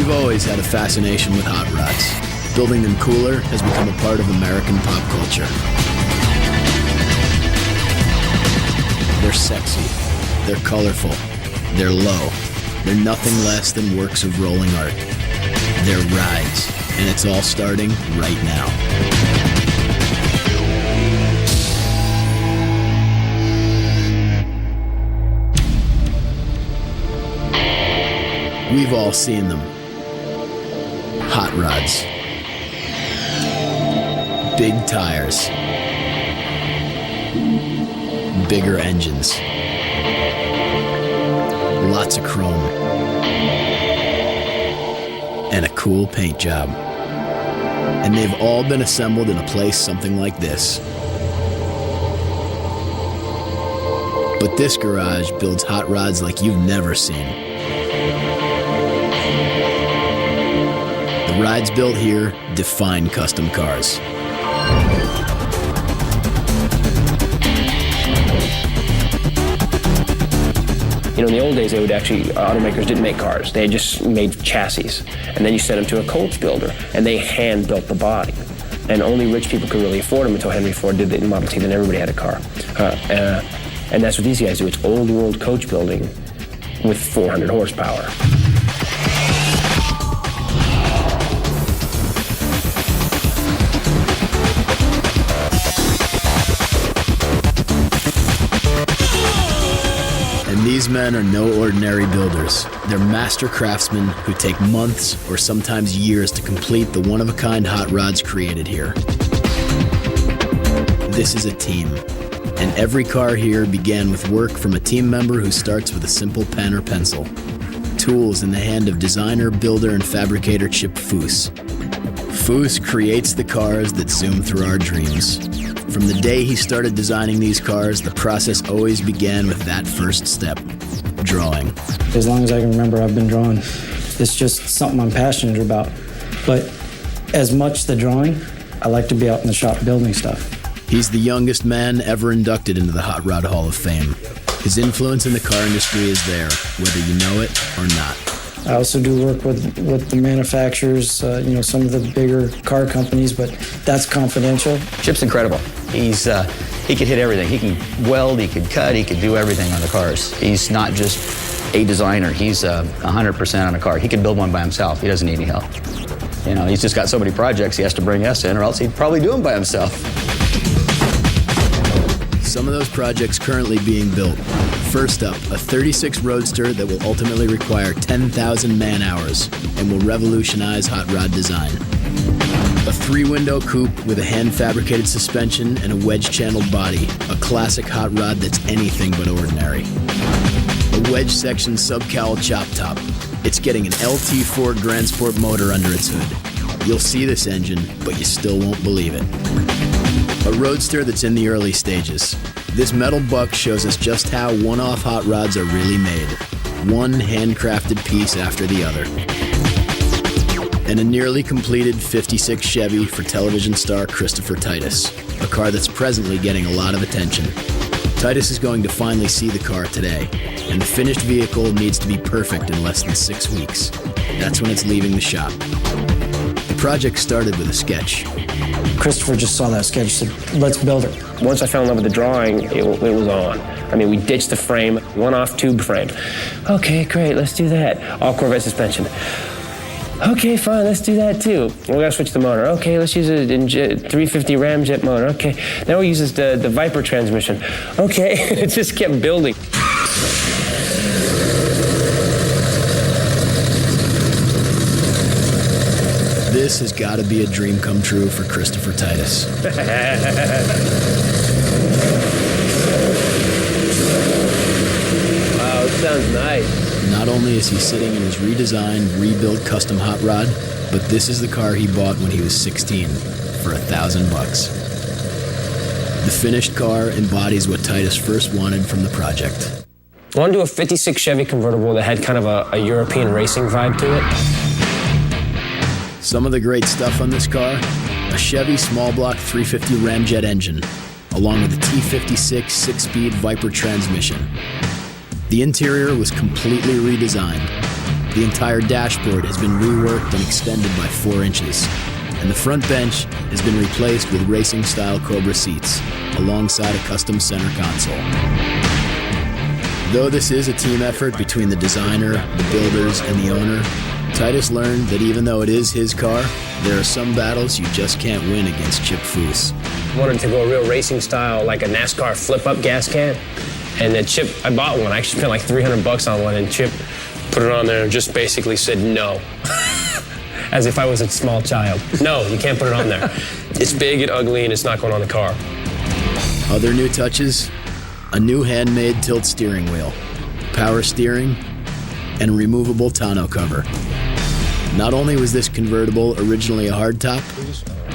We've always had a fascination with hot rods. Building them cooler has become a part of American pop culture. They're sexy, they're colorful, they're low. They're nothing less than works of rolling art. They're rides, and it's all starting right now. We've all seen them. Hot rods. Big tires. Bigger engines. Lots of chrome. And a cool paint job. And they've all been assembled in a place something like this. But this garage builds hot rods like you've never seen. The rides built here define custom cars. You know, in the old days, automakers didn't make cars. They just made chassis. And then you sent them to a coach builder, and they hand-built the body. And only rich people could really afford them until Henry Ford did it in Model T, then everybody had a car. And that's what these guys do. It's old-world coach building with 400 horsepower. These men are no ordinary builders. They're master craftsmen who take months or sometimes years to complete the one-of-a-kind hot rods created here. This is a team, and every car here began with work from a team member who starts with a simple pen or pencil. Tools in the hand of designer, builder, and fabricator Chip Foose. Foose creates the cars that zoom through our dreams. From the day he started designing these cars, the process always began with that first step, drawing. As long as I can remember, I've been drawing. It's just something I'm passionate about. But as much the drawing, I like to be out in the shop building stuff. He's the youngest man ever inducted into the Hot Rod Hall of Fame. His influence in the car industry is there, whether you know it or not. I also do work with the manufacturers, some of the bigger car companies, but that's confidential. Chip's incredible. He could hit everything. He can weld, he could cut, he could do everything on the cars. He's not just a designer. He's 100% on a car. He can build one by himself. He doesn't need any help. You know, he's just got so many projects he has to bring us in, or else he'd probably do them by himself. Some of those projects currently being built. First up, a 36 Roadster that will ultimately require 10,000 man-hours and will revolutionize hot rod design. A 3-window coupe with a hand-fabricated suspension and a wedge-channeled body, a classic hot rod that's anything but ordinary. A wedge-section subcowl chop top. It's getting an LT4 Grand Sport motor under its hood. You'll see this engine, but you still won't believe it. A Roadster that's in the early stages. This metal buck shows us just how one-off hot rods are really made. One handcrafted piece after the other. And a nearly completed 56 Chevy for television star Christopher Titus, a car that's presently getting a lot of attention. Titus is going to finally see the car today, and the finished vehicle needs to be perfect in less than 6 weeks. That's when it's leaving the shop. The project started with a sketch. Christopher just saw that sketch, said, let's build it. Once I fell in love with the drawing, it was on. I mean, we ditched the frame, one-off tube frame. Okay, great, let's do that. All Corvette suspension. Okay, fine, let's do that too. We gotta switch the motor. Okay, let's use a 350 Ramjet motor. Okay, now we use the Viper transmission. Okay, it just kept building. This has got to be a dream come true for Christopher Titus. Wow, it sounds nice. Not only is he sitting in his redesigned, rebuilt custom hot rod, but this is the car he bought when he was 16 for $1,000 bucks. The finished car embodies what Titus first wanted from the project. I wanted to do a 56 Chevy convertible that had kind of a European racing vibe to it. Some of the great stuff on this car, a Chevy small block 350 Ramjet engine, along with a T56 6-speed Viper transmission. The interior was completely redesigned. The entire dashboard has been reworked and extended by 4 inches, and the front bench has been replaced with racing-style Cobra seats, alongside a custom center console. Though this is a team effort between the designer, the builders, and the owner, Titus learned that even though it is his car, there are some battles you just can't win against Chip Foose. I wanted to go real racing style, like a NASCAR flip-up gas can. And then Chip, I bought one. I actually spent like $300 on one, and Chip put it on there and just basically said no. As if I was a small child. No, you can't put it on there. It's big and ugly, and it's not going on the car. Other new touches: a new handmade tilt steering wheel, power steering, and removable tonneau cover. Not only was this convertible originally a hardtop,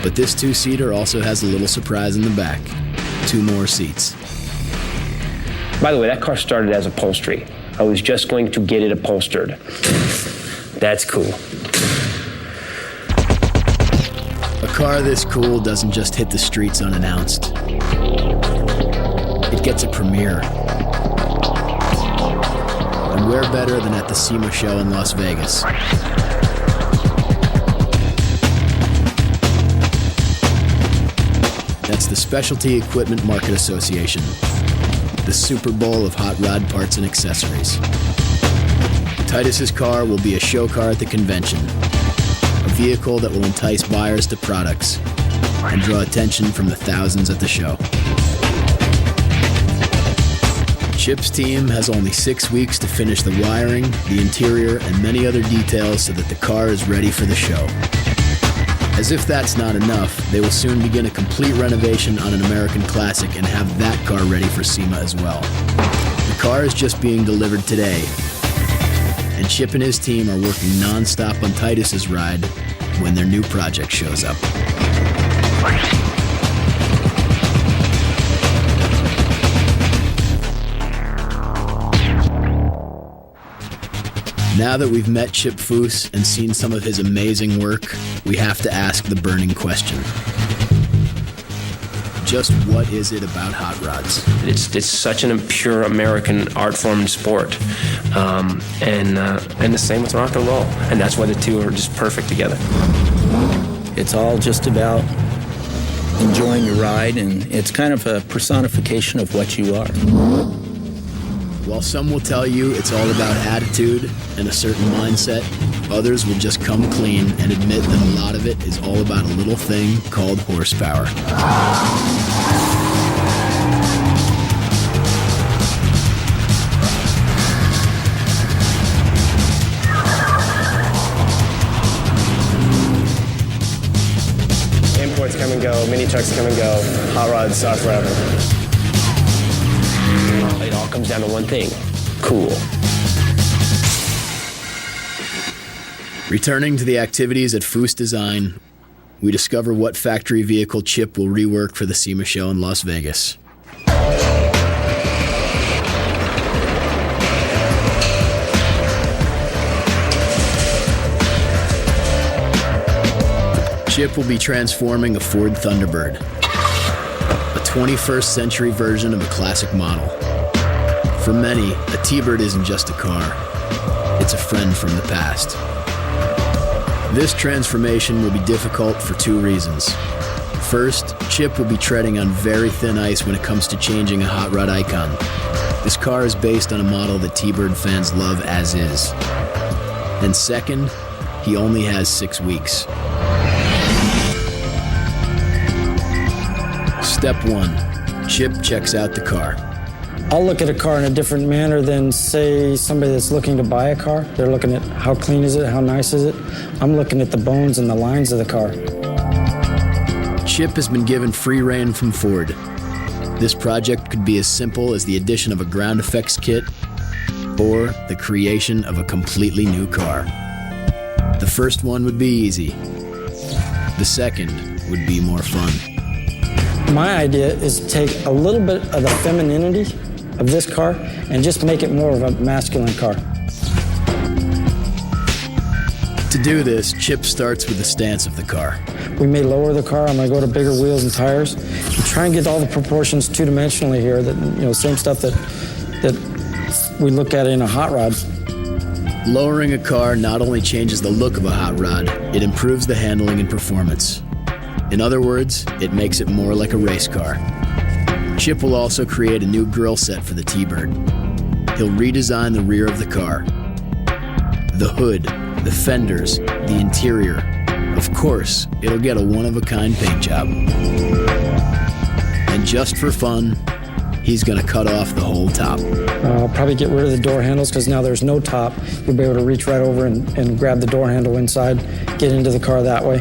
but this 2-seater also has a little surprise in the back: 2 more seats. By the way, that car started as upholstery. I was just going to get it upholstered. That's cool. A car this cool doesn't just hit the streets unannounced. It gets a premiere. And where better than at the SEMA show in Las Vegas? That's the Specialty Equipment Market Association, the Super Bowl of hot rod parts and accessories. Titus's car will be a show car at the convention, a vehicle that will entice buyers to products and draw attention from the thousands at the show. Chip's team has only 6 weeks to finish the wiring, the interior, and many other details so that the car is ready for the show. As if that's not enough, they will soon begin a complete renovation on an American classic and have that car ready for SEMA as well. The car is just being delivered today, and Chip and his team are working non-stop on Titus's ride when their new project shows up. Now that we've met Chip Foose and seen some of his amazing work, we have to ask the burning question. Just what is it about hot rods? It's such an pure American art form and sport, and the same with rock and roll, and that's why the two are just perfect together. It's all just about enjoying your ride, and it's kind of a personification of what you are. While some will tell you it's all about attitude and a certain mindset, others will just come clean and admit that a lot of it is all about a little thing called horsepower. Imports come and go, mini trucks come and go, hot rods are forever. It all comes down to one thing: cool. Returning to the activities at Foose Design, we discover what factory vehicle Chip will rework for the SEMA show in Las Vegas. Chip will be transforming a Ford Thunderbird, a 21st century version of a classic model. For many, a T-Bird isn't just a car, it's a friend from the past. This transformation will be difficult for 2 reasons. First, Chip will be treading on very thin ice when it comes to changing a hot rod icon. This car is based on a model that T-Bird fans love as is. And second, he only has 6 weeks. Step 1, Chip checks out the car. I'll look at a car in a different manner than, say, somebody that's looking to buy a car. They're looking at how clean is it, how nice is it. I'm looking at the bones and the lines of the car. Chip has been given free rein from Ford. This project could be as simple as the addition of a ground effects kit or the creation of a completely new car. The first one would be easy. The second would be more fun. My idea is to take a little bit of the femininity of this car and just make it more of a masculine car. To do this, Chip starts with the stance of the car. We may lower the car. I'm going to go to bigger wheels and tires and try and get all the proportions two-dimensionally here. That, same stuff that we look at in a hot rod. Lowering a car not only changes the look of a hot rod, it improves the handling and performance. In other words, it makes it more like a race car. Chip will also create a new grille set for the T-Bird. He'll redesign the rear of the car. The hood, the fenders, the interior. Of course, it'll get a one-of-a-kind paint job. And just for fun, he's gonna cut off the whole top. I'll probably get rid of the door handles because now there's no top. You'll be able to reach right over and grab the door handle inside, get into the car that way.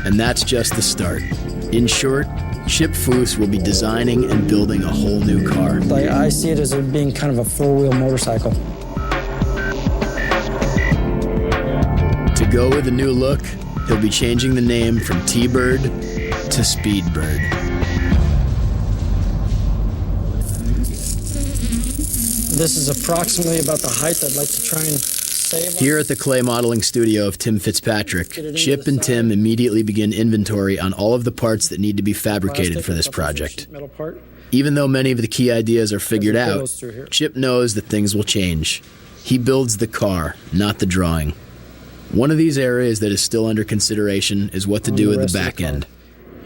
And that's just the start. In short, Chip Foose will be designing and building a whole new car. I see it as being kind of a four-wheel motorcycle. To go with a new look, he'll be changing the name from T-Bird to Speedbird. This is approximately about the height I'd like to try and save. Here at the clay modeling studio of Tim Fitzpatrick, Chip and Tim immediately begin inventory on all of the parts that need to be fabricated for this project. Even though many of the key ideas are figured out, Chip knows that things will change. He builds the car, not the drawing. One of these areas that is still under consideration is what to do with the back end.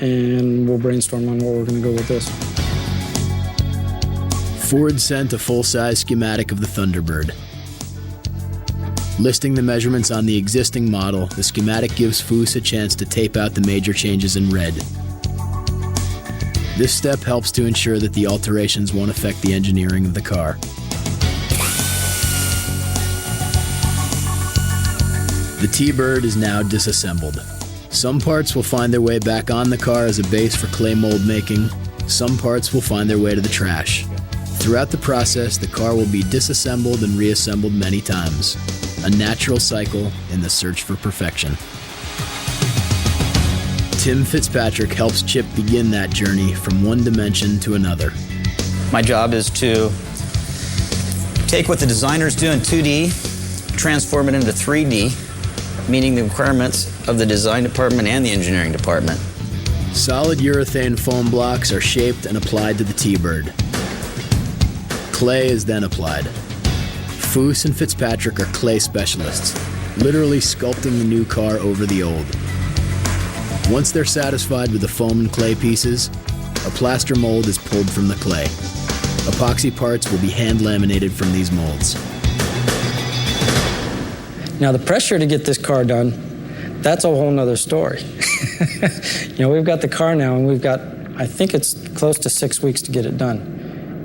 And we'll brainstorm on where we're going to go with this. Ford sent a full-size schematic of the Thunderbird. Listing the measurements on the existing model, the schematic gives Foose a chance to tape out the major changes in red. This step helps to ensure that the alterations won't affect the engineering of the car. The T-Bird is now disassembled. Some parts will find their way back on the car as a base for clay mold making. Some parts will find their way to the trash. Throughout the process, the car will be disassembled and reassembled many times. A natural cycle in the search for perfection. Tim Fitzpatrick helps Chip begin that journey from one dimension to another. My job is to take what the designers do in 2D, transform it into 3D, meeting the requirements of the design department and the engineering department. Solid urethane foam blocks are shaped and applied to the T-Bird. Clay is then applied. Foose and Fitzpatrick are clay specialists, literally sculpting the new car over the old. Once they're satisfied with the foam and clay pieces, a plaster mold is pulled from the clay. Epoxy parts will be hand laminated from these molds. Now, the pressure to get this car done, that's a whole nother story. We've got the car now, and we've got, I think it's close to 6 weeks to get it done.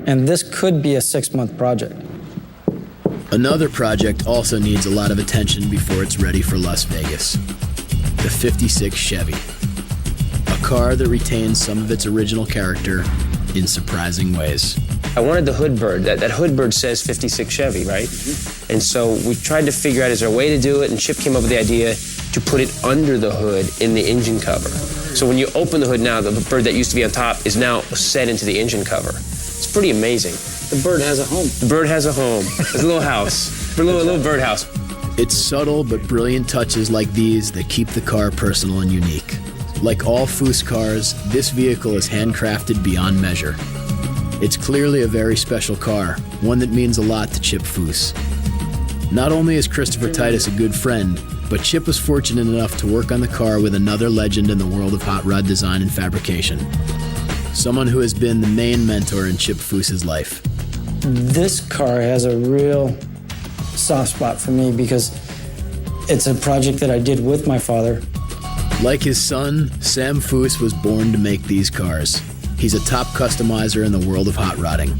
And this could be a 6-month project. Another project also needs a lot of attention before it's ready for Las Vegas. The 56 Chevy. A car that retains some of its original character in surprising ways. I wanted the hood bird. That hood bird says 56 Chevy, right? Mm-hmm. And so we tried to figure out, is there a way to do it? And Chip came up with the idea to put it under the hood in the engine cover. So when you open the hood now, the bird that used to be on top is now set into the engine cover. It's pretty amazing. The bird has a home. The bird has a home. It's a little house. A little bird house. It's subtle but brilliant touches like these that keep the car personal and unique. Like all Foose cars, this vehicle is handcrafted beyond measure. It's clearly a very special car, one that means a lot to Chip Foose. Not only is Christopher Titus a good friend, but Chip was fortunate enough to work on the car with another legend in the world of hot rod design and fabrication. Someone who has been the main mentor in Chip Foose's life. This car has a real soft spot for me because it's a project that I did with my father. Like his son, Sam Foose was born to make these cars. He's a top customizer in the world of hot rodding.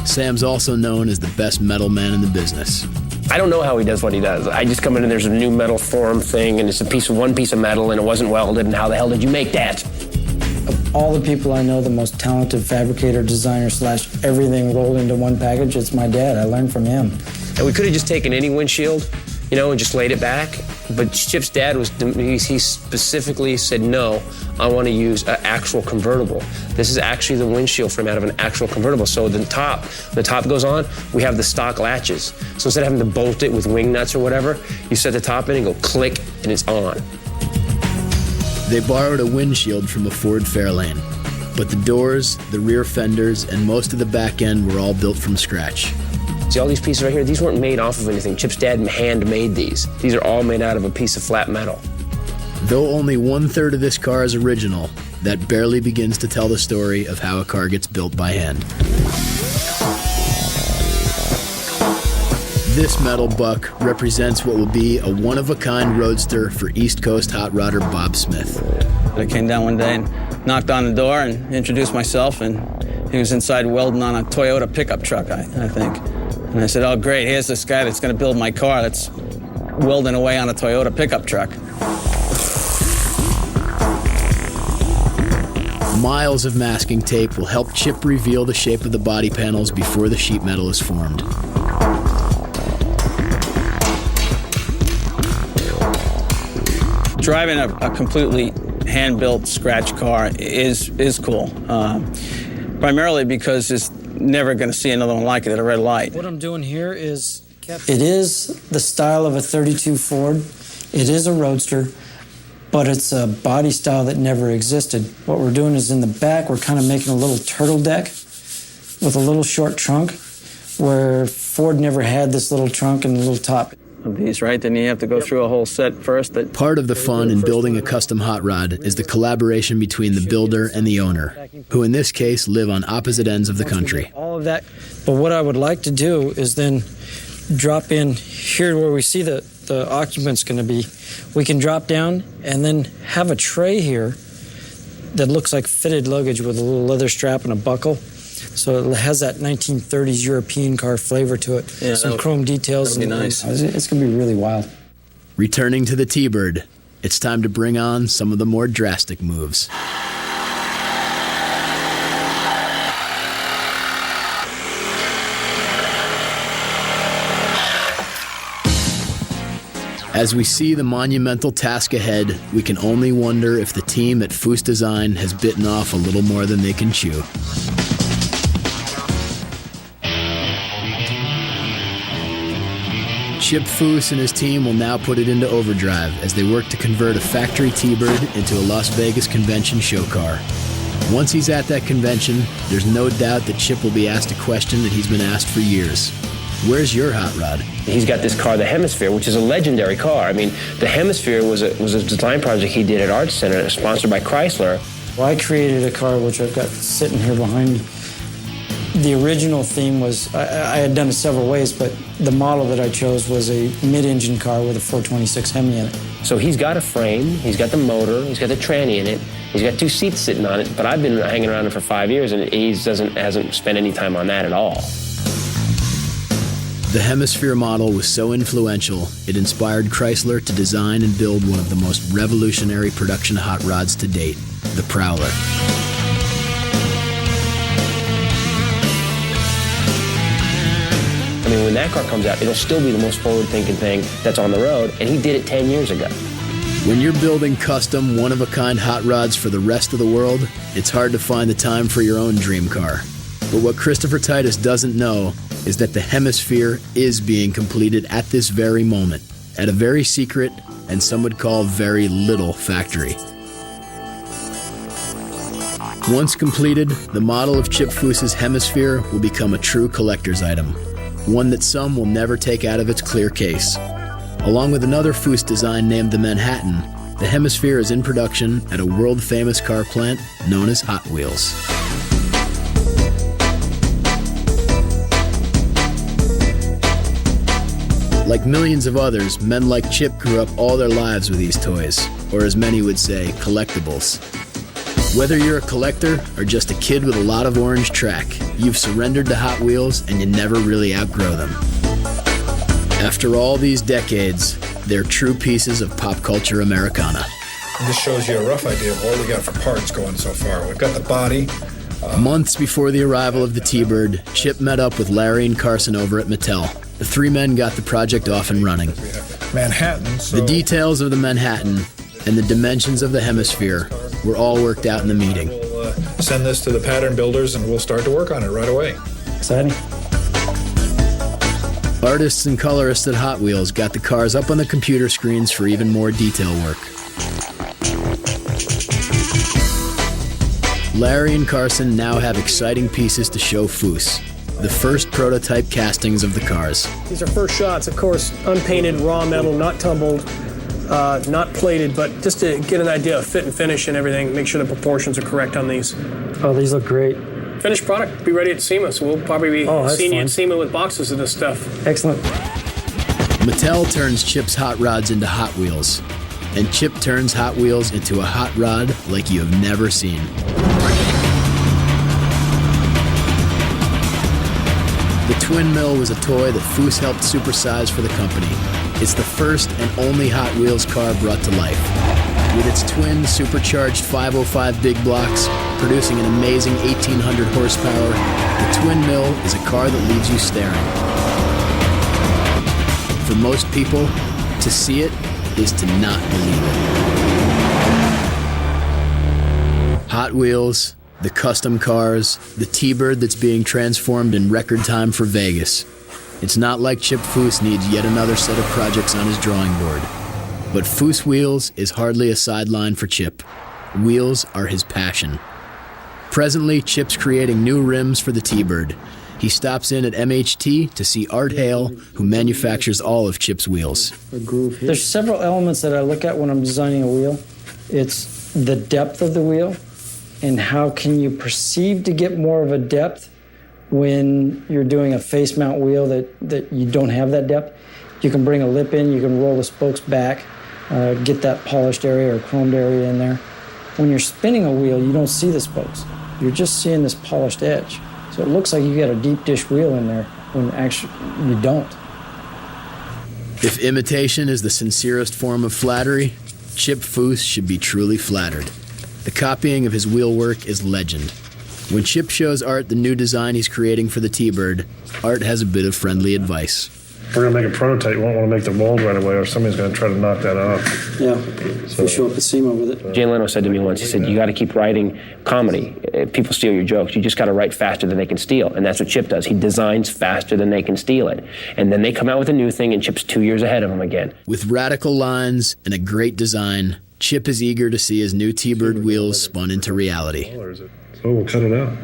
Sam's also known as the best metal man in the business. I don't know how he does what he does. I just come in and there's a new metal form thing and it's one piece of metal and it wasn't welded, and how the hell did you make that? Of all the people I know, the most talented fabricator, designer, / everything rolled into one package, it's my dad. I learned from him. And we could have just taken any windshield, and just laid it back. But Chip's dad he specifically said, no, I want to use an actual convertible. This is actually the windshield frame out of an actual convertible. So the top goes on, we have the stock latches. So instead of having to bolt it with wing nuts or whatever, you set the top in and go click, and it's on. They borrowed a windshield from a Ford Fairlane, but the doors, the rear fenders, and most of the back end were all built from scratch. See all these pieces right here? These weren't made off of anything. Chip's dad hand-made these. These are all made out of a piece of flat metal. Though only 1/3 of this car is original, that barely begins to tell the story of how a car gets built by hand. This metal buck represents what will be a one-of-a-kind roadster for East Coast hot rodder Bob Smith. I came down one day and knocked on the door and introduced myself, and he was inside welding on a Toyota pickup truck, I think. And I said, oh, great, here's this guy that's going to build my car that's welding away on a Toyota pickup truck. Miles of masking tape will help Chip reveal the shape of the body panels before the sheet metal is formed. Driving a completely hand-built scratch car is cool, primarily because it's never going to see another one like it at a red light. What I'm doing here is... It is the style of a 32 Ford. It is a roadster, but it's a body style that never existed. What we're doing is in the back, we're kind of making a little turtle deck with a little short trunk, where Ford never had this little trunk and little top. Of these, right? Then you have to go through a whole set first. Part of the fun in building a custom hot rod is the collaboration between the builder and the owner, who in this case live on opposite ends of the country. All of that. But what I would like to do is then drop in here where we see the occupant's going to be. We can drop down and then have a tray here that looks like fitted luggage with a little leather strap and a buckle. So it has that 1930s European car flavor to it. Yeah, some chrome details. That'd be nice. It's going to be really wild. Returning to the T-Bird, it's time to bring on some of the more drastic moves. As we see the monumental task ahead, we can only wonder if the team at Foose Design has bitten off a little more than they can chew. Chip Foose and his team will now put it into overdrive as they work to convert a factory T-Bird into a Las Vegas convention show car. Once he's at that convention, there's no doubt that Chip will be asked a question that he's been asked for years. Where's your hot rod? He's got this car, the Hemisphere, which is a legendary car. I mean, the Hemisphere was a design project he did at Art Center, sponsored by Chrysler. Well, I created a car which I've got sitting here behind me. The original theme was, I had done it several ways, but the model that I chose was a mid-engine car with a 426 Hemi in it. So he's got a frame, he's got the motor, he's got the tranny in it, he's got 2 seats sitting on it, but I've been hanging around it for 5 years and he hasn't spent any time on that at all. The Hemisphere model was so influential, it inspired Chrysler to design and build one of the most revolutionary production hot rods to date, the Prowler. I mean, when that car comes out, it'll still be the most forward-thinking thing that's on the road, and he did it 10 years ago. When you're building custom, one-of-a-kind hot rods for the rest of the world, it's hard to find the time for your own dream car. But what Christopher Titus doesn't know is that the Hemisphere is being completed at this very moment, at a very secret, and some would call very little factory. Once completed, the model of Chip Foose's Hemisphere will become a true collector's item, one that some will never take out of its clear case. Along with another Foose design named the Manhattan, the Hemisphere is in production at a world-famous car plant known as Hot Wheels. Like millions of others, men like Chip grew up all their lives with these toys, or as many would say, collectibles. Whether you're a collector or just a kid with a lot of orange track, you've surrendered to Hot Wheels and you never really outgrow them. After all these decades, they're true pieces of pop culture Americana. This shows you a rough idea of what we got for parts going so far. We've got the body. Months before the arrival of the T-Bird, Chip met up with Larry and Carson over at Mattel. The 3 men got the project off and running. Manhattan. The details of the Manhattan and the dimensions of the Hemisphere were all worked out in the meeting. We'll send this to the pattern builders and we'll start to work on it right away. Exciting. Artists and colorists at Hot Wheels got the cars up on the computer screens for even more detail work. Larry and Carson now have exciting pieces to show Foose. the first prototype castings of the cars. These are first shots, of course, unpainted, raw metal, not tumbled, not plated, but just to get an idea of fit and finish and everything, make sure the proportions are correct on these. Oh, these look great. Finished product, be ready at SEMA, so we'll probably be seeing you fun. at SEMA with boxes of this stuff. Excellent. Mattel turns Chip's hot rods into Hot Wheels, and Chip turns Hot Wheels into a hot rod like you have never seen. The Twin Mill was a toy that Foose helped supersize for the company. It's the first and only Hot Wheels car brought to life. With its twin supercharged 505 big blocks, producing an amazing 1,800 horsepower, the Twin Mill is a car that leaves you staring. For most people, to see it is to not believe it. Hot Wheels, the custom cars, the T-Bird that's being transformed in record time for Vegas. It's not like Chip Foose needs yet another set of projects on his drawing board. But Foose Wheels is hardly a sideline for Chip. Wheels are his passion. Presently, Chip's creating new rims for the T-Bird. He stops in at MHT to see Art Hale, who manufactures all of Chip's wheels. There's several elements that I look at when I'm designing a wheel. It's the depth of the wheel, and how can you perceive to get more of a depth when you're doing a face mount wheel that you don't have that depth. You can bring a lip in, you can roll the spokes back, get that polished area or chromed area in there. When you're spinning a wheel, you don't see the spokes. You're just seeing this polished edge. So it looks like you got a deep dish wheel in there when actually you don't. If imitation is the sincerest form of flattery, Chip Foose should be truly flattered. The copying of his wheel work is legend. When Chip shows Art the new design he's creating for the T-Bird, Art has a bit of friendly advice. If we're going to make a prototype, you won't want to make the mold right away or somebody's going to try to knock that off. Yeah, so show up at SEMA with it. Jay Leno said to me once, he said, you got to keep writing comedy. If people steal your jokes, you just got to write faster than they can steal. And that's what Chip does. He designs faster than they can steal it. And then they come out with a new thing and Chip's 2 years ahead of them again. With radical lines and a great design, Chip is eager to see his new T-Bird wheels spun into reality. So we'll cut it out.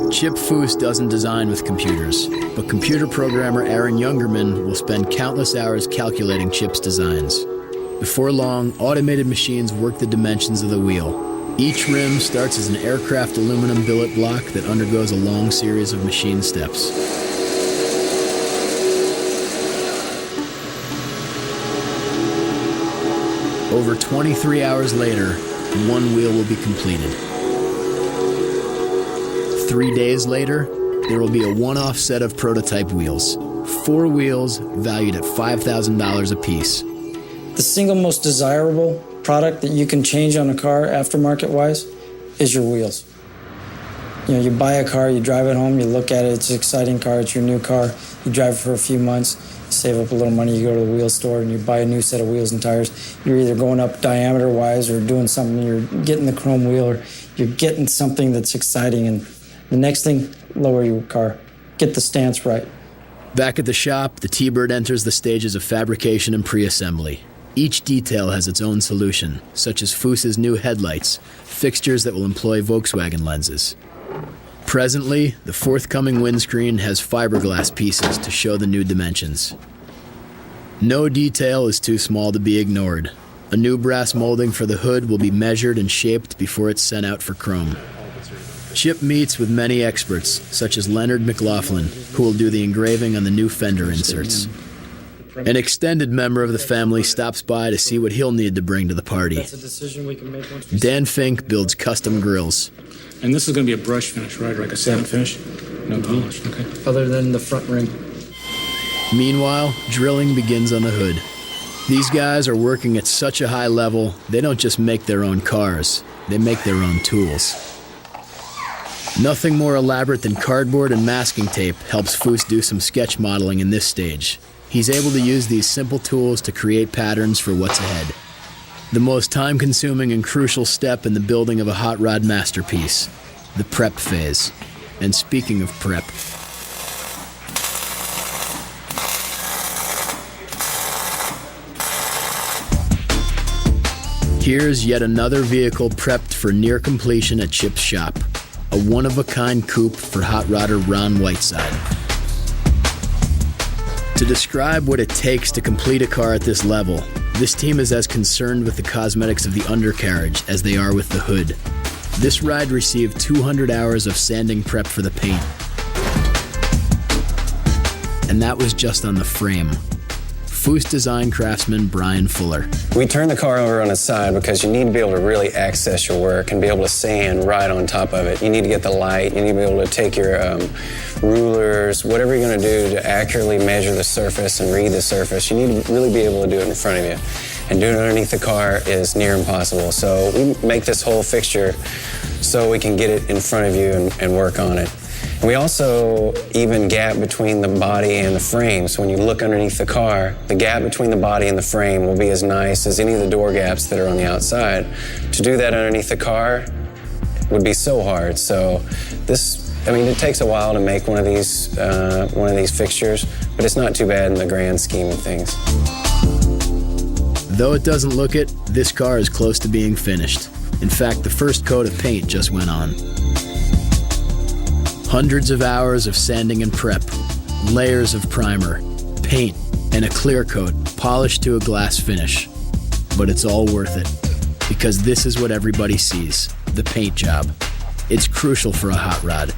Chip Foose doesn't design with computers, but computer programmer Aaron Youngerman will spend countless hours calculating Chip's designs. Before long, automated machines work the dimensions of the wheel. Each rim starts as an aircraft aluminum billet block that undergoes a long series of machine steps. Over 23 hours later, one wheel will be completed. 3 days later, there will be a one-off set of prototype wheels. 4 wheels valued at $5,000 apiece. The single most desirable product that you can change on a car aftermarket-wise is your wheels. You know, you buy a car, you drive it home, you look at it, it's an exciting car, it's your new car, you drive it for a few months, you save up a little money, you go to the wheel store and you buy a new set of wheels and tires. You're either going up diameter-wise or doing something, you're getting the chrome wheel or you're getting something that's exciting. And the next thing, lower your car. Get the stance right. Back at the shop, the T-Bird enters the stages of fabrication and pre-assembly. Each detail has its own solution, such as Foose's new headlights, fixtures that will employ Volkswagen lenses. Presently, the forthcoming windscreen has fiberglass pieces to show the new dimensions. No detail is too small to be ignored. A new brass molding for the hood will be measured and shaped before it's sent out for chrome. Chip meets with many experts, such as Leonard McLaughlin, who will do the engraving on the new fender inserts. An extended member of the family stops by to see what he'll need to bring to the party. That's a decision we can make once. Dan Fink builds custom grills. And this is going to be a brush finish, right? Like a satin finish? No polish, okay. Other than the front ring. Meanwhile, drilling begins on the hood. These guys are working at such a high level, they don't just make their own cars, they make their own tools. Nothing more elaborate than cardboard and masking tape helps Foose do some sketch modeling in this stage. He's able to use these simple tools to create patterns for what's ahead. The most time-consuming and crucial step in the building of a hot rod masterpiece, the prep phase. And speaking of prep, Here's yet another vehicle prepped for near completion at Chip's shop. A one-of-a-kind coupe for hot rodder Ron Whiteside. To describe what it takes to complete a car at this level, this team is as concerned with the cosmetics of the undercarriage as they are with the hood. This ride received 200 hours of sanding prep for the paint. And that was just on the frame. Foose design craftsman Brian Fuller. We turn the car over on its side because you need to be able to really access your work and be able to sand right on top of it. You need to get the light, you need to be able to take your rulers, whatever you're going to do to accurately measure the surface and read the surface. You need to really be able to do it in front of you. And doing it underneath the car is near impossible. So we make this whole fixture so we can get it in front of you and work on it. And we also even gap between the body and the frame. So when you look underneath the car, the gap between the body and the frame will be as nice as any of the door gaps that are on the outside. To do that underneath the car would be so hard. So it takes a while to make one of these fixtures, but it's not too bad in the grand scheme of things. Though it doesn't look it, this car is close to being finished. In fact, the first coat of paint just went on. Hundreds of hours of sanding and prep, layers of primer, paint, and a clear coat polished to a glass finish. But it's all worth it, because this is what everybody sees, the paint job. It's crucial for a hot rod.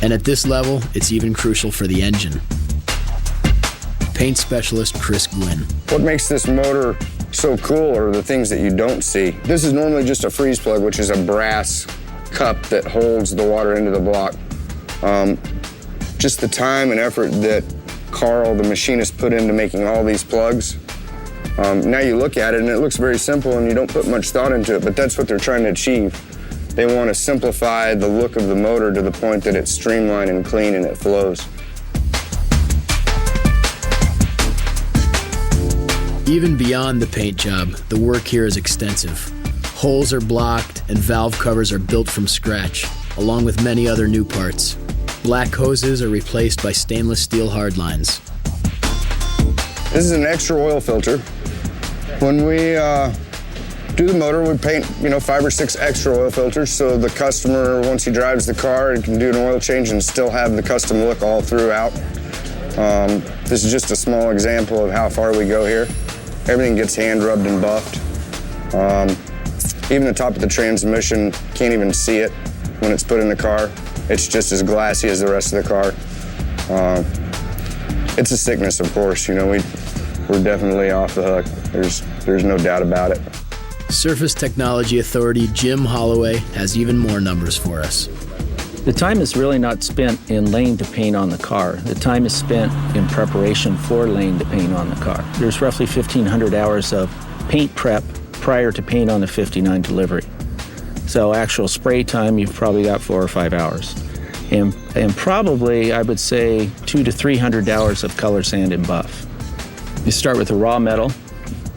And at this level, it's even crucial for the engine. Paint specialist Chris Gwynn. What makes this motor so cool are the things that you don't see. This is normally just a freeze plug, which is a brass cup that holds the water into the block. Just the time and effort that Carl, the machinist, put into making all these plugs. Now you look at it and it looks very simple and you don't put much thought into it, but that's what they're trying to achieve. They want to simplify the look of the motor to the point that it's streamlined and clean and it flows. Even beyond the paint job, the work here is extensive. Holes are blocked and valve covers are built from scratch, along with many other new parts. Black hoses are replaced by stainless steel hardlines. This is an extra oil filter. When we do the motor, we paint 5 or 6 extra oil filters so the customer, once he drives the car, can do an oil change and still have the custom look all throughout. This is just a small example of how far we go here. Everything gets hand rubbed and buffed. Even the top of the transmission, can't even see it when it's put in the car. It's just as glassy as the rest of the car. It's a sickness, of course. We're definitely off the hook. There's no doubt about it. Surface Technology Authority Jim Holloway has even more numbers for us. The time is really not spent in laying the paint on the car. The time is spent in preparation for laying the paint on the car. There's roughly 1,500 hours of paint prep prior to paint on the 59 delivery. So actual spray time, you've probably got 4 or 5 hours. And probably, I would say, 200 to 300 hours of color sand and buff. You start with a raw metal,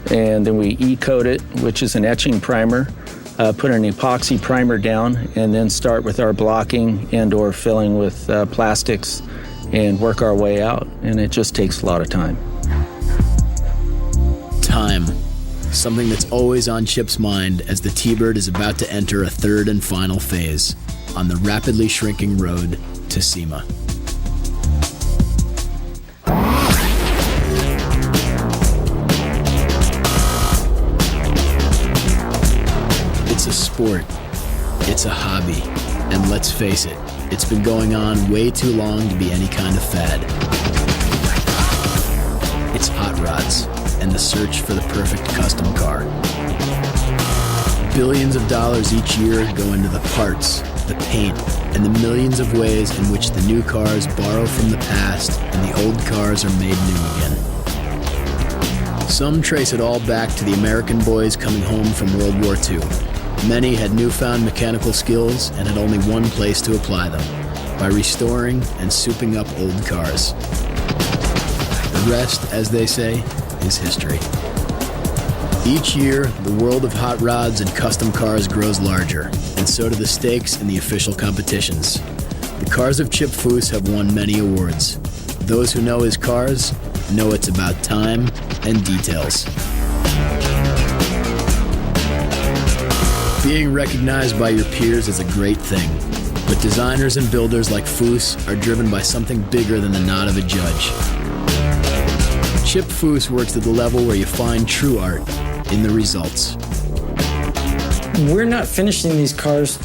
and then we E-coat it, which is an etching primer, put an epoxy primer down, and then start with our blocking and or filling with plastics and work our way out. And it just takes a lot of time. Time. Something that's always on Chip's mind as the T-Bird is about to enter a third and final phase on the rapidly shrinking road to SEMA. It's a sport, it's a hobby, and let's face it, it's been going on way too long to be any kind of fad. It's hot rods and the search for the perfect custom car. Billions of dollars each year go into the parts, the paint, and the millions of ways in which the new cars borrow from the past and the old cars are made new again. Some trace it all back to the American boys coming home from World War II. Many had newfound mechanical skills and had only one place to apply them, by restoring and souping up old cars. The rest, as they say, is history. Each year, the world of hot rods and custom cars grows larger, and so do the stakes in the official competitions. The cars of Chip Foose have won many awards. Those who know his cars know it's about time and details. Being recognized by your peers is a great thing, but designers and builders like Foose are driven by something bigger than the nod of a judge. Chip Foose works at the level where you find true art in the results. We're not finishing these cars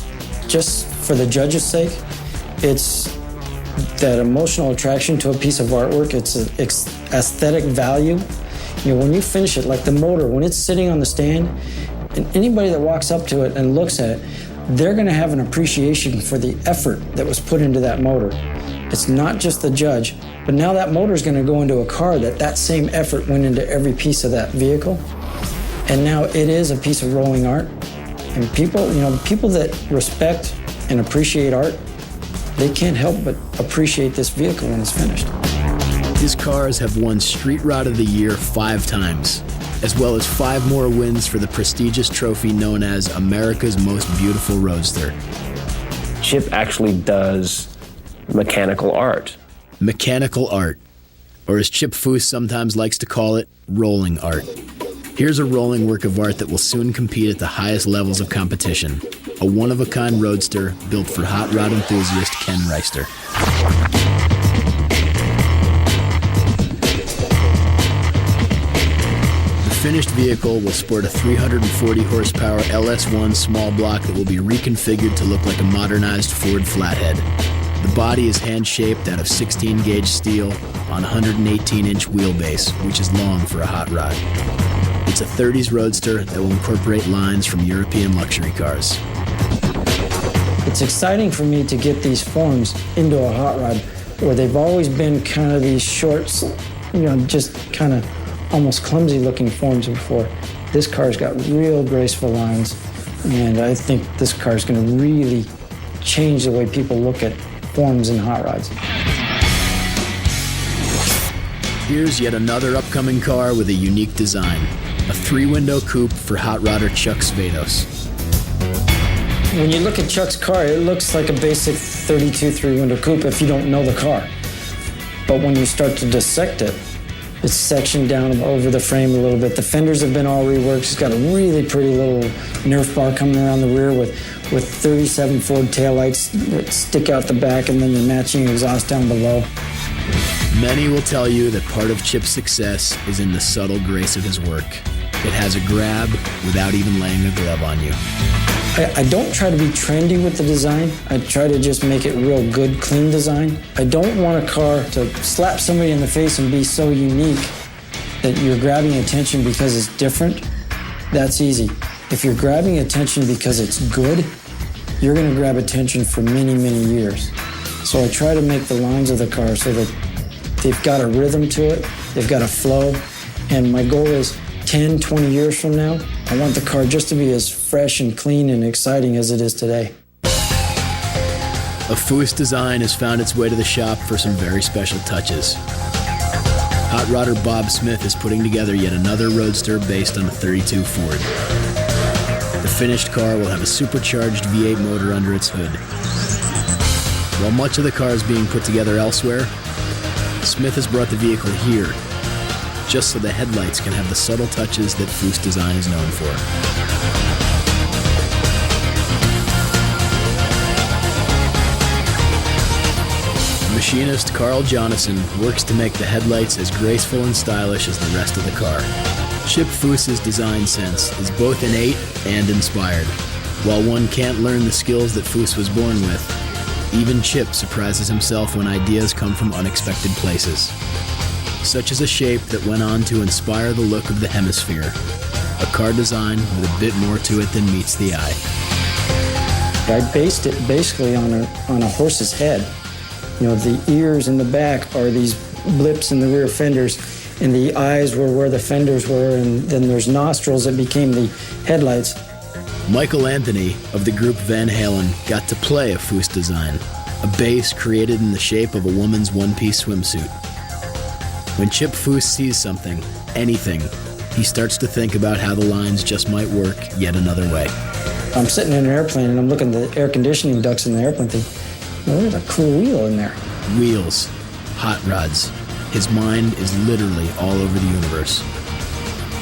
just for the judge's sake. It's that emotional attraction to a piece of artwork. It's an aesthetic value. You know, when you finish it, like the motor, when it's sitting on the stand, and anybody that walks up to it and looks at it, they're going to have an appreciation for the effort that was put into that motor. It's not just the judge, but now that motor is going to go into a car that same effort went into every piece of that vehicle. And now it is a piece of rolling art. And people that respect and appreciate art, they can't help but appreciate this vehicle when it's finished. His cars have won Street Rod of the Year 5 times, as well as 5 more wins for the prestigious trophy known as America's Most Beautiful Roadster. Chip actually does mechanical art. Mechanical art, or as Chip Foose sometimes likes to call it, rolling art. Here's a rolling work of art that will soon compete at the highest levels of competition. A one-of-a-kind roadster built for hot rod enthusiast Ken Reister. The finished vehicle will sport a 340 horsepower LS1 small block that will be reconfigured to look like a modernized Ford flathead. The body is hand-shaped out of 16-gauge steel on a 118-inch wheelbase, which is long for a hot rod. It's a 30s roadster that will incorporate lines from European luxury cars. It's exciting for me to get these forms into a hot rod where they've always been kind of these shorts, just kind of almost clumsy looking forms before. This car's got real graceful lines, and I think this car's going to really change the way people look at forms in hot rods. Here's yet another upcoming car with a unique design. A 3-window coupe for hot rodder Chuck Svados. When you look at Chuck's car, it looks like a basic 32 3-window coupe if you don't know the car. But when you start to dissect it, it's sectioned down over the frame a little bit. The fenders have been all reworked. It's got a really pretty little Nerf bar coming around the rear with 37 Ford taillights that stick out the back and then the matching exhaust down below. Many will tell you that part of Chip's success is in the subtle grace of his work. It has a grab without even laying a glove on you. I don't try to be trendy with the design. I try to just make it real good, clean design. I don't want a car to slap somebody in the face and be so unique that you're grabbing attention because it's different. That's easy. If you're grabbing attention because it's good, you're going to grab attention for many, many years. So I try to make the lines of the car so that they've got a rhythm to it, they've got a flow, and my goal is 10, 20 years from now, I want the car just to be as fresh and clean and exciting as it is today. A Foose design has found its way to the shop for some very special touches. Hot rodder Bob Smith is putting together yet another roadster based on a 32 Ford. The finished car will have a supercharged V8 motor under its hood. While much of the car is being put together elsewhere, Smith has brought the vehicle here, just so the headlights can have the subtle touches that Foose design is known for. Machinist Carl Jonasson works to make the headlights as graceful and stylish as the rest of the car. Chip Foose's design sense is both innate and inspired. While one can't learn the skills that Foose was born with, even Chip surprises himself when ideas come from unexpected places. Such as a shape that went on to inspire the look of the hemisphere, a car design with a bit more to it than meets the eye. I based it basically on a horse's head. The ears in the back are these blips in the rear fenders, and the eyes were where the fenders were, and then there's nostrils that became the headlights. Michael Anthony of the group Van Halen got to play a Foose design, a base created in the shape of a woman's one-piece swimsuit. When Chip Foose sees something, anything, he starts to think about how the lines just might work yet another way. I'm sitting in an airplane and I'm looking at the air conditioning ducts in the airplane thinking, there's a cool wheel in there. Wheels, hot rods. His mind is literally all over the universe.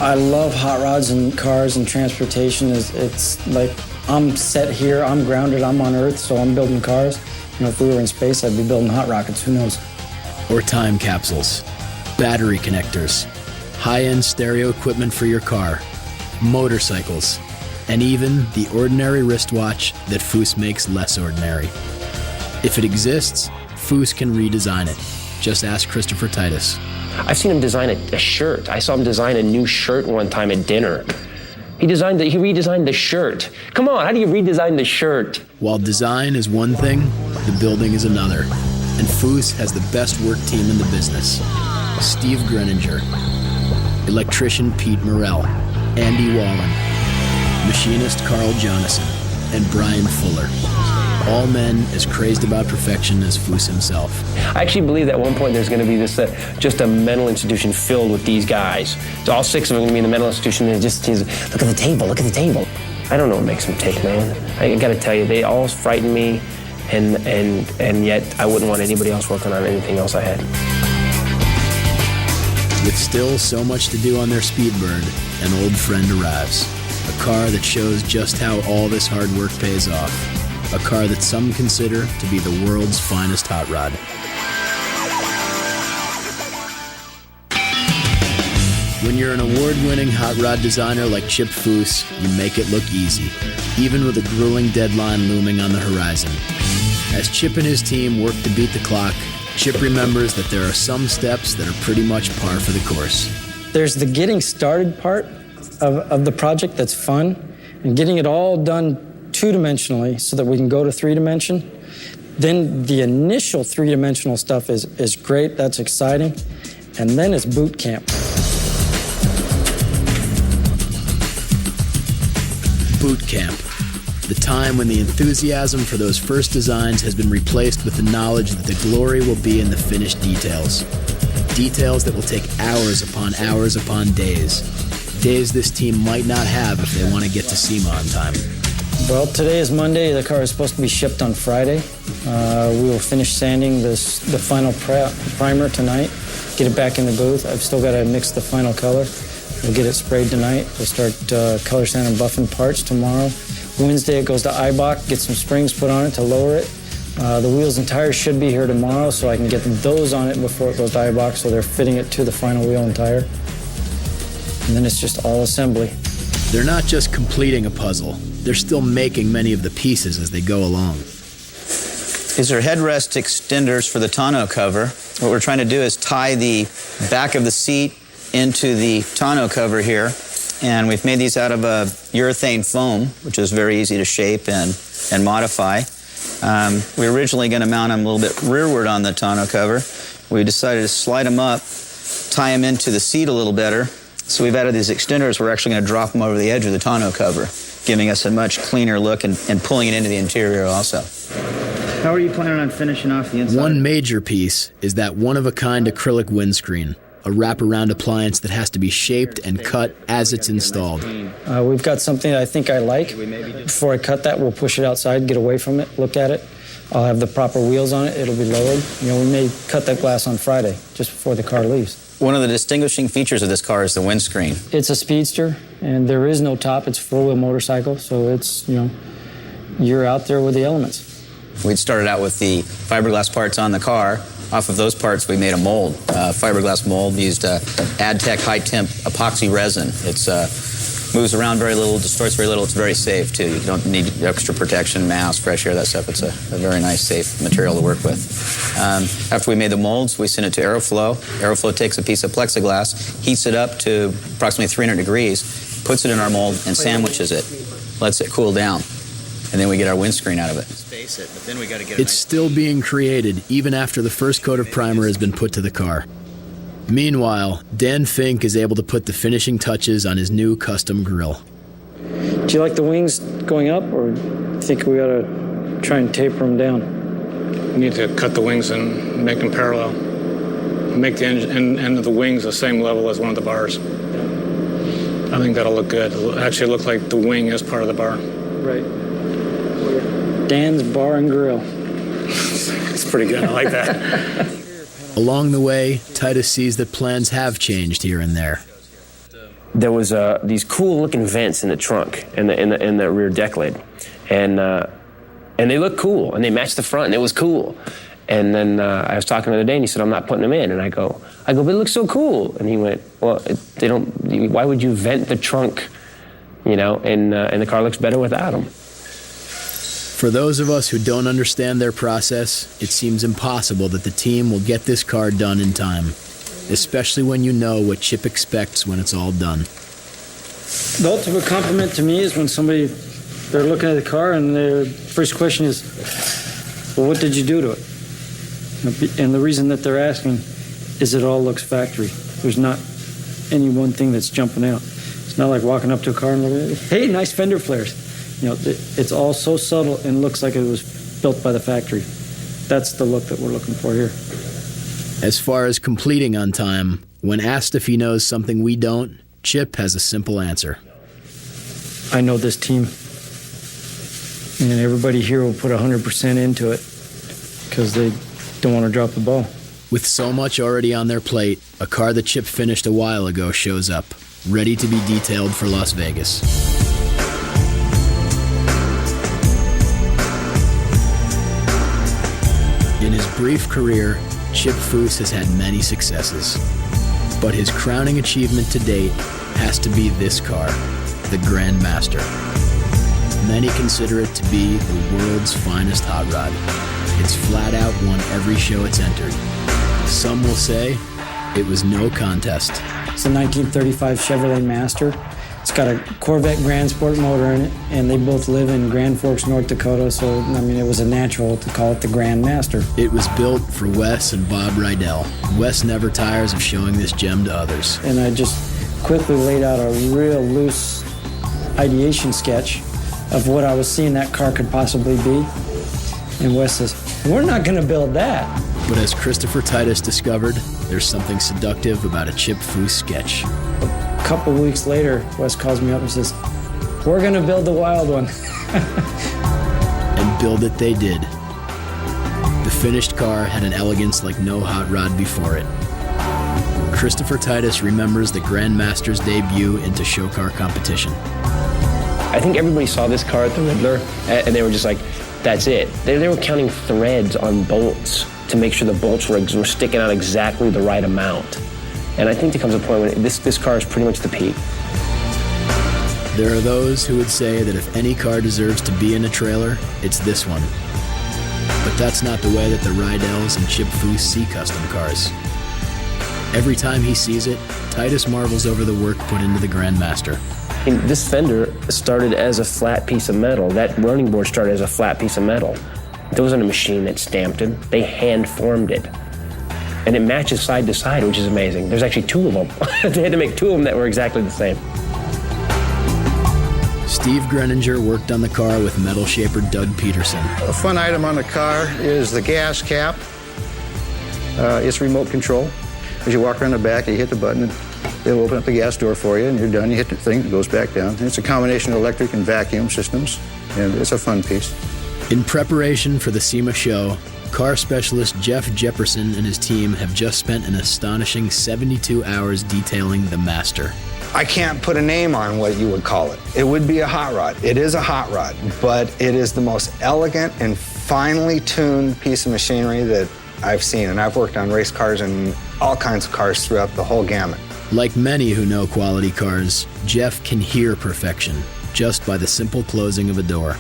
I love hot rods and cars and transportation. It's like I'm set here, I'm grounded, I'm on Earth, so I'm building cars. You know, if we were in space, I'd be building hot rockets, who knows? Or time capsules, battery connectors, high-end stereo equipment for your car, motorcycles, and even the ordinary wristwatch that Foose makes less ordinary. If it exists, Foose can redesign it. Just ask Christopher Titus. I've seen him design a shirt. I saw him design a new shirt one time at dinner. He redesigned the shirt. Come on, how do you redesign the shirt? While design is one thing, the building is another. And Foose has the best work team in the business. Steve Greninger, electrician Pete Morell, Andy Wallen, machinist Carl Jonasson, and Brian Fuller. All men as crazed about perfection as Foose himself. I actually believe that at one point there's going to be this just a mental institution filled with these guys. So all 6 of them are going to be in the mental institution and just look at the table, look at the table. I don't know what makes them tick, man. I got to tell you, they all frighten me, and yet I wouldn't want anybody else working on anything else I had. With still so much to do on their Speedbird, an old friend arrives. A car that shows just how all this hard work pays off. A car that some consider to be the world's finest hot rod. When you're an award-winning hot rod designer like Chip Foose, you make it look easy, even with a grueling deadline looming on the horizon. As Chip and his team work to beat the clock, Chip remembers that there are some steps that are pretty much par for the course. There's the getting started part of the project that's fun, and getting it all done two-dimensionally so that we can go to three-dimension. Then the initial three-dimensional stuff is great, that's exciting, and then it's boot camp. Boot camp, the time when the enthusiasm for those first designs has been replaced with the knowledge that the glory will be in the finished details. Details that will take hours upon days. Days this team might not have if they want to get to SEMA on time. Well, today is Monday. The car is supposed to be shipped on Friday. We will finish sanding the final primer tonight, get it back in the booth. I've still got to mix the final color. We'll get it sprayed tonight. We'll start color sanding and buffing parts tomorrow. Wednesday it goes to IBOC, get some springs put on it to lower it. The wheels and tires should be here tomorrow, so I can get those on it before it goes to IBOC, so they're fitting it to the final wheel and tire. And then it's just all assembly. They're not just completing a puzzle. They're still making many of the pieces as they go along. These are headrest extenders for the tonneau cover. What we're trying to do is tie the back of the seat into the tonneau cover here. And we've made these out of a urethane foam, which is very easy to shape and modify. We were originally going to mount them a little bit rearward on the tonneau cover. We decided to slide them up, tie them into the seat a little better. So we've added these extenders. We're actually going to drop them over the edge of the tonneau cover, giving us a much cleaner look and pulling it into the interior also. How are you planning on finishing off the inside? One major piece is that one-of-a-kind acrylic windscreen, a wraparound appliance that has to be shaped and cut as it's installed. We've got something that I think I like. Before I cut that, we'll push it outside, get away from it, look at it. I'll have the proper wheels on it. It'll be lowered. You know, we may cut that glass on Friday, just before the car leaves. One of the distinguishing features of this car is the windscreen. It's a speedster, and there is no top. It's a four-wheel motorcycle, so it's, you know, you're out there with the elements. We'd started out with the fiberglass parts on the car. Off of those parts, we made a mold, fiberglass mold. We used AdTech high-temp epoxy resin. It moves around very little, distorts very little. It's very safe, too. You don't need extra protection, mask, fresh air, that stuff. It's a very nice, safe material to work with. After we made the molds, we sent it to Aeroflow. Aeroflow takes a piece of plexiglass, heats it up to approximately 300 degrees, puts it in our mold, and sandwiches it, lets it cool down. And then we get our windscreen out of it. It's still being created, even after the first coat of primer has been put to the car. Meanwhile, Dan Fink is able to put the finishing touches on his new custom grille. Do you like the wings going up, or do you think we ought to try and taper them down? We need to cut the wings and make them parallel. Make the end of the wings the same level as one of the bars. I think that'll look good. It'll actually look like the wing is part of the bar. Right. Dan's Bar and Grill. It's pretty good. I like that. Along the way, Titus sees that plans have changed here and there. there was these cool-looking vents in the trunk in the rear deck lid, and they looked cool, and they matched the front, and it was cool. And then I was talking the other day, and he said, "I'm not putting them in." And I go, "But it looks so cool." And he went, "Well, they don't. Why would you vent the trunk, and the car looks better without them?" For those of us who don't understand their process, it seems impossible that the team will get this car done in time, especially when you know what Chip expects when it's all done. The ultimate compliment to me is when they're looking at the car and their first question is, "Well, what did you do to it?" And the reason that they're asking is it all looks factory. There's not any one thing that's jumping out. It's not like walking up to a car and looking at it, "Hey, nice fender flares." It's all so subtle and looks like it was built by the factory. That's the look that we're looking for here. As far as completing on time, when asked if he knows something we don't, Chip has a simple answer. I know this team, and everybody here will put 100% into it because they don't want to drop the ball. With so much already on their plate, a car that Chip finished a while ago shows up, ready to be detailed for Las Vegas. In his brief career, Chip Foose has had many successes. But his crowning achievement to date has to be this car, the Grand Master. Many consider it to be the world's finest hot rod. It's flat out won every show it's entered. Some will say it was no contest. It's a 1935 Chevrolet Master. It's got a Corvette Grand Sport motor in it, and they both live in Grand Forks, North Dakota, so, it was a natural to call it the Grand Master. It was built for Wes and Bob Rydell. Wes never tires of showing this gem to others. And I just quickly laid out a real loose ideation sketch of what I was seeing that car could possibly be. And Wes says, "We're not going to build that." But as Christopher Titus discovered, there's something seductive about a Chip Foose sketch. A couple weeks later, Wes calls me up and says, "We're going to build the wild one." And build it they did. The finished car had an elegance like no hot rod before it. Christopher Titus remembers the Grandmaster's debut into show car competition. I think everybody saw this car at the Riddler, and they were just like, that's it. They were counting threads on bolts to make sure the bolts were sticking out exactly the right amount. And I think there comes a point when this car is pretty much the peak. There are those who would say that if any car deserves to be in a trailer, it's this one. But that's not the way that the Rydells and Chip Foose see custom cars. Every time he sees it, Titus marvels over the work put into the Grandmaster. This fender started as a flat piece of metal. That running board started as a flat piece of metal. There wasn't a machine that stamped it. They hand formed it. And it matches side to side, which is amazing. There's actually two of them. They had to make two of them that were exactly the same. Steve Greninger worked on the car with metal shaper Doug Peterson. A fun item on the car is the gas cap. It's remote control. As you walk around the back, you hit the button, it'll open up the gas door for you, and you're done. You hit the thing, it goes back down. And it's a combination of electric and vacuum systems, and it's a fun piece. In preparation for the SEMA show, car specialist Jeff Jefferson and his team have just spent an astonishing 72 hours detailing the Master. I can't put a name on what you would call it. It would be a hot rod. It is a hot rod, but it is the most elegant and finely tuned piece of machinery that I've seen, and I've worked on race cars and all kinds of cars throughout the whole gamut. Like many who know quality cars, Jeff can hear perfection just by the simple closing of a door.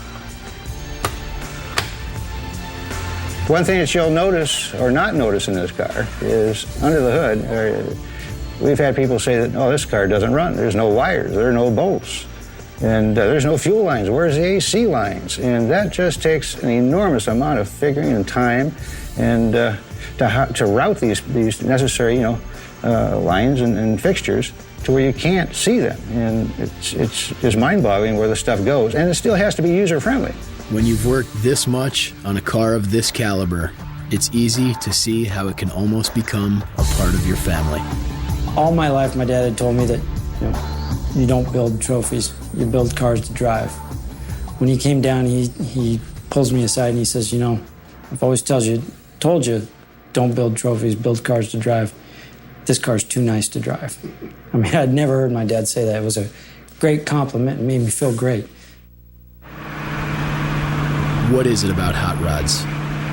One thing that you'll notice or not notice in this car is under the hood, we've had people say that, oh, this car doesn't run. There's no wires, there are no bolts, and there's no fuel lines. Where's the AC lines? And that just takes an enormous amount of figuring and time and to route these necessary, lines and fixtures to where you can't see them. And it's just mind-boggling where the stuff goes. And it still has to be user-friendly. When you've worked this much on a car of this caliber, it's easy to see how it can almost become a part of your family. All my life, my dad had told me that you don't build trophies, you build cars to drive. When he came down, he pulls me aside and he says, I've always told you, don't build trophies, build cars to drive. this car's too nice to drive. I mean, I'd never heard my dad say that. It was a great compliment and made me feel great. What is it about hot rods?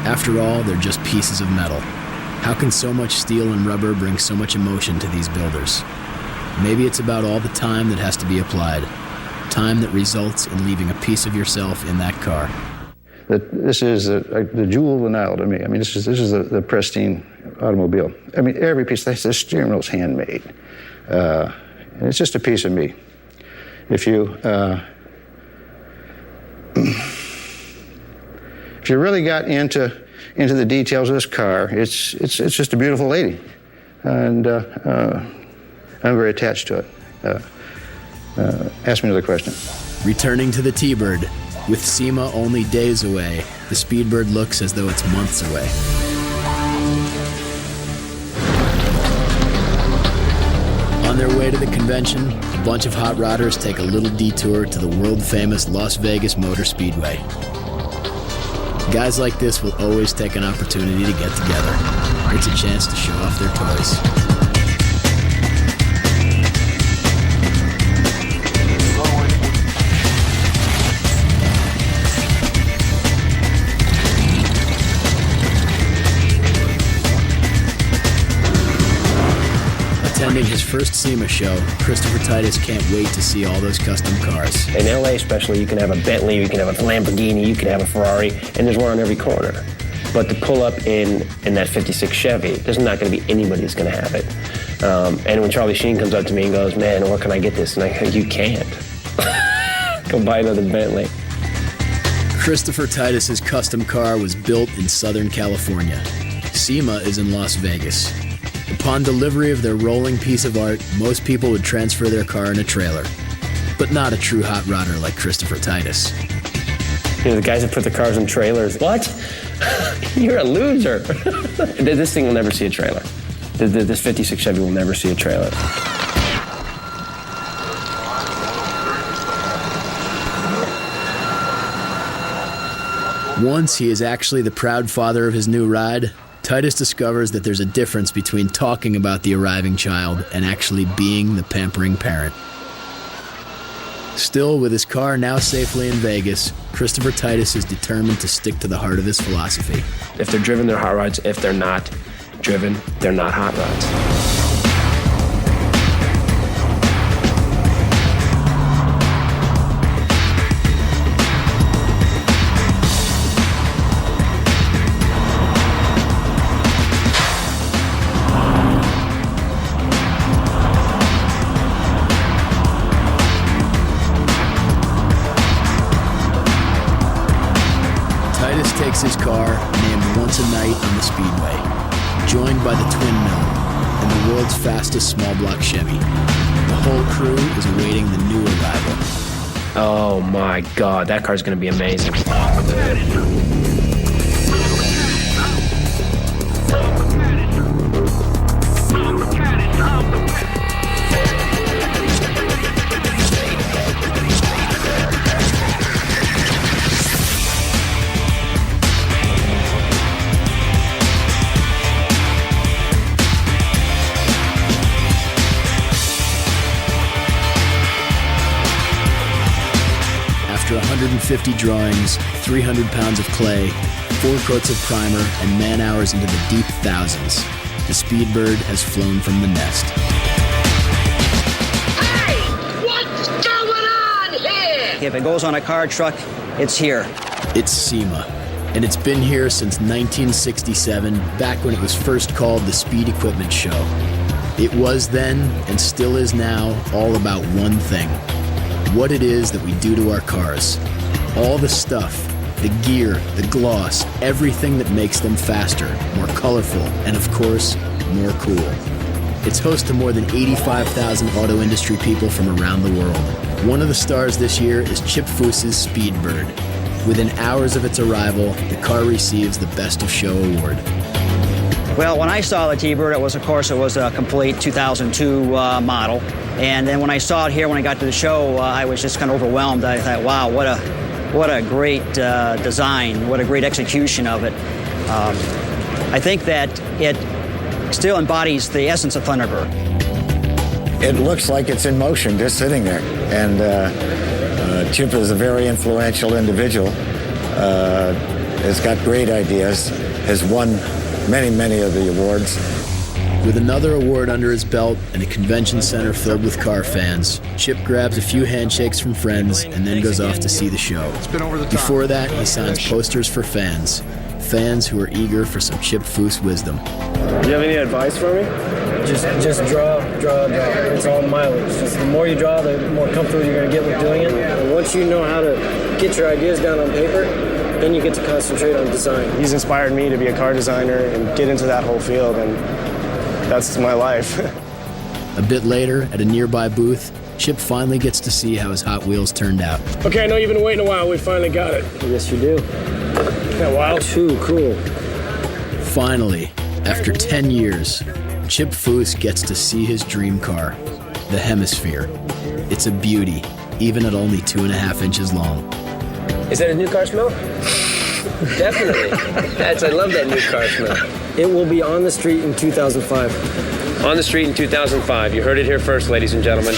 After all, they're just pieces of metal. How can so much steel and rubber bring so much emotion to these builders? Maybe it's about all the time that has to be applied. Time that results in leaving a piece of yourself in that car. This is the jewel of the Nile to me. I mean, this is the pristine automobile. I mean, every piece, the steering wheel's handmade. And it's just a piece of me. If you really got into the details of this car, it's just a beautiful lady. And I'm very attached to it. Ask me another question. Returning to the T-Bird. With SEMA only days away, the Speedbird looks as though it's months away. On their way to the convention, a bunch of hot rodders take a little detour to the world-famous Las Vegas Motor Speedway. Guys like this will always take an opportunity to get together. It's a chance to show off their toys. Attending his first SEMA show, Christopher Titus can't wait to see all those custom cars. In LA especially, you can have a Bentley, you can have a Lamborghini, you can have a Ferrari, and there's one on every corner. But to pull up in that 56 Chevy, there's not going to be anybody that's going to have it. And when Charlie Sheen comes up to me and goes, man, where can I get this? And I go, you can't. Go buy another Bentley. Christopher Titus's custom car was built in Southern California. SEMA is in Las Vegas. Upon delivery of their rolling piece of art, most people would transfer their car in a trailer. But not a true hot rodder like Christopher Titus. You know, the guys that put the cars in trailers, what? You're a loser. This thing will never see a trailer. This 56 Chevy will never see a trailer. Once he is actually the proud father of his new ride, Titus discovers that there's a difference between talking about the arriving child and actually being the pampering parent. Still, with his car now safely in Vegas, Christopher Titus is determined to stick to the heart of his philosophy. If they're driven, they're hot rods. If they're not driven, they're not hot rods. Takes his car, named Once a Night on the Speedway, joined by the Twin Mill and the world's fastest small block Chevy. The whole crew is awaiting the new arrival. Oh my God, that car's gonna be amazing. After 150 drawings, 300 pounds of clay, 4 coats of primer, and man-hours into the deep thousands, the Speedbird has flown from the nest. Hey! What's going on here? If it goes on a car truck, it's here. It's SEMA, and it's been here since 1967, back when it was first called the Speed Equipment Show. It was then, and still is now, all about one thing: what it is that we do to our cars. All the stuff, the gear, the gloss, everything that makes them faster, more colorful, and of course, more cool. It's host to more than 85,000 auto industry people from around the world. One of the stars this year is Chip Foose's Speedbird. Within hours of its arrival, the car receives the Best of Show award. Well, when I saw the T-Bird, it was a complete 2002 model. And then when I saw it here, when I got to the show, I was just kind of overwhelmed. I thought, wow, what a great design, what a great execution of it. I think that it still embodies the essence of Thunderbird. It looks like it's in motion, just sitting there. And Chip is a very influential individual. Has got great ideas, has won many of the awards. With another award under his belt and a convention center filled with car fans, Chip grabs a few handshakes from friends and then goes off to see the show. Before that, he signs posters for fans who are eager for some Chip Foose wisdom. Do you have any advice for me? Just draw. It's all mileage. Just the more you draw, the more comfortable you're going to get with doing it. And once you know how to get your ideas down on paper, then you get to concentrate on design. He's inspired me to be a car designer and get into that whole field, and that's my life. A bit later, at a nearby booth, Chip finally gets to see how his Hot Wheels turned out. Okay, I know you've been waiting a while. We finally got it. Yes, you do. Yeah, wow. Too cool. Finally, after 10 years, Chip Foose gets to see his dream car, the Hemisphere. It's a beauty, even at only 2.5 inches long. Is that a new car smell? Definitely. I love that new car smell. It will be on the street in 2005. On the street in 2005. You heard it here first, ladies and gentlemen.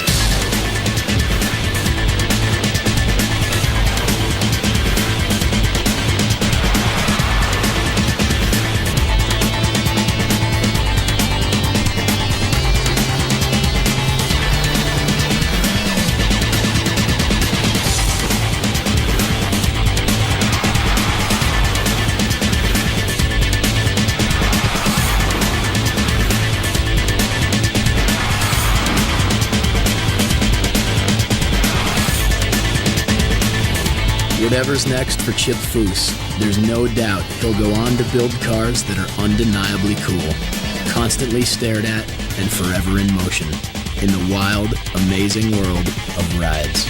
Whatever's next for Chip Foose, there's no doubt he'll go on to build cars that are undeniably cool, constantly stared at, and forever in motion, in the wild, amazing world of rides.